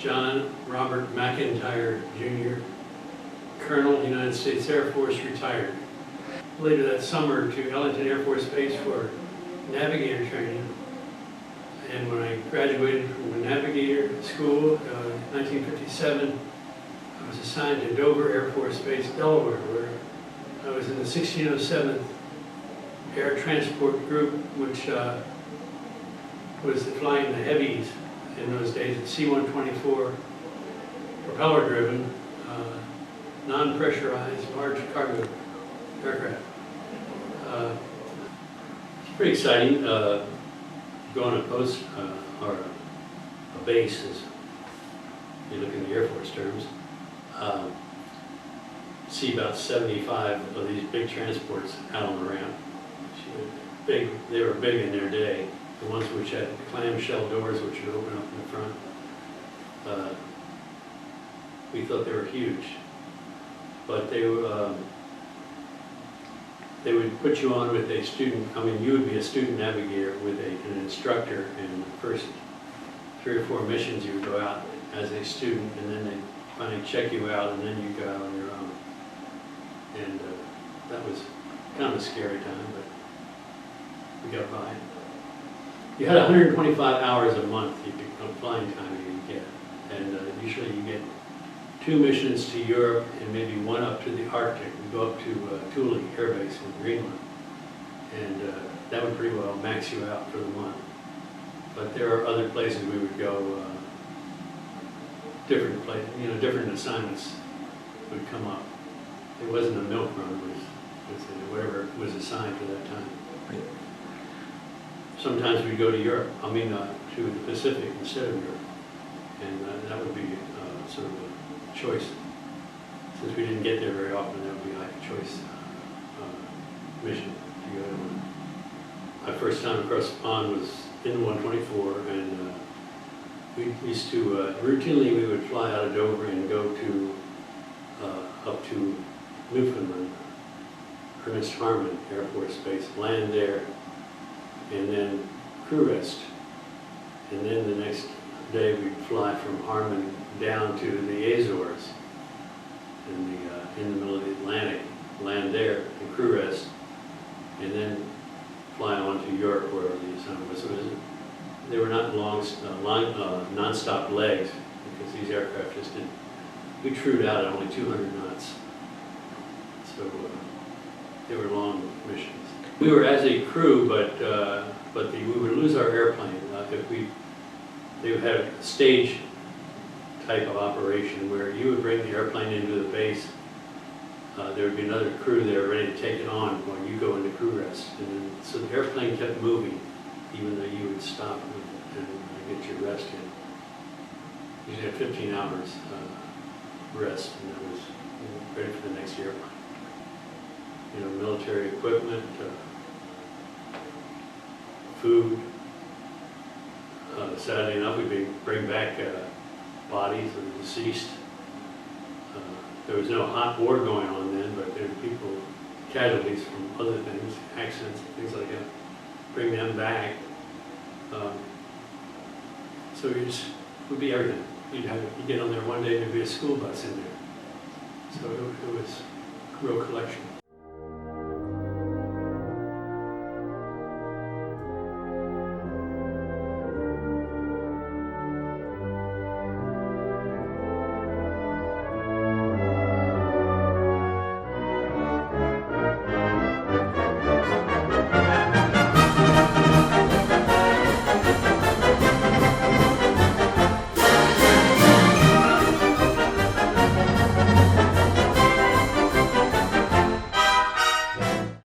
John Robert McIntyre, Jr., Colonel, United States Air Force, retired. Later that summer to Ellington Air Force Base for navigator training. And when I graduated from the navigator school in 1957, I was assigned to Dover Air Force Base, Delaware, where I was in the 1607th Air Transport Group, which was flying the heavies in those days, the C-124, propeller-driven, non-pressurized, large cargo aircraft. It's pretty exciting. Go on a post or a base, as you look in the Air Force terms. See about 75 of these big transports out on the ramp. Big, they were big in their day. The ones which had clamshell doors which would open up in the front. We thought they were huge, but they would put you on with a student. I mean, you would be a student navigator with an instructor, and the first 3 or 4 missions you would go out as a student, and then they finally check you out, and then you go out on your own. And that was kind of a scary time, but we got by. You had 125 hours a month of flying time you could get, and usually you get 2 missions to Europe and maybe 1 up to the Arctic. We go up to Thule Air Base in Greenland, and that would pretty well max you out for the month. But there are other places we would go, different places, different assignments would come up. It wasn't a milk run, it was whatever was assigned for that time. Sometimes we'd go to Europe, to the Pacific instead of Europe, and that would be sort of a choice. Since we didn't get there very often, that would be like a choice mission to go to. My first time across the pond was in the 124, and we used to, routinely we would fly out of Dover and go to, up to Newfoundland, Ernest Harmon Air Force Base, land there, and then crew rest. And then the next day we'd fly from Harmon down to the Azores in the middle of the Atlantic, land there, and crew rest, and then fly on to Europe where the assignment was. They were not non-stop legs, because these aircraft just didn't. We trued out at only 200 knots, so they were long missions. We were as a crew, but we would lose our airplane if they would have a stage type of operation where you would bring the airplane into the base. There would be another crew there ready to take it on while you go into crew rest. And then, so the airplane kept moving, even though you would stop and get your rest in. You had 15 hours rest, and that was ready for the next airplane. Military equipment, food. Sadly enough, we bring back bodies of the deceased. There was no hot war going on then, but there were people, casualties from other things, accidents, things like that. Bring them back. So it would be everything. You'd get on there one day and there'd be a school bus in there. So it was a real collection.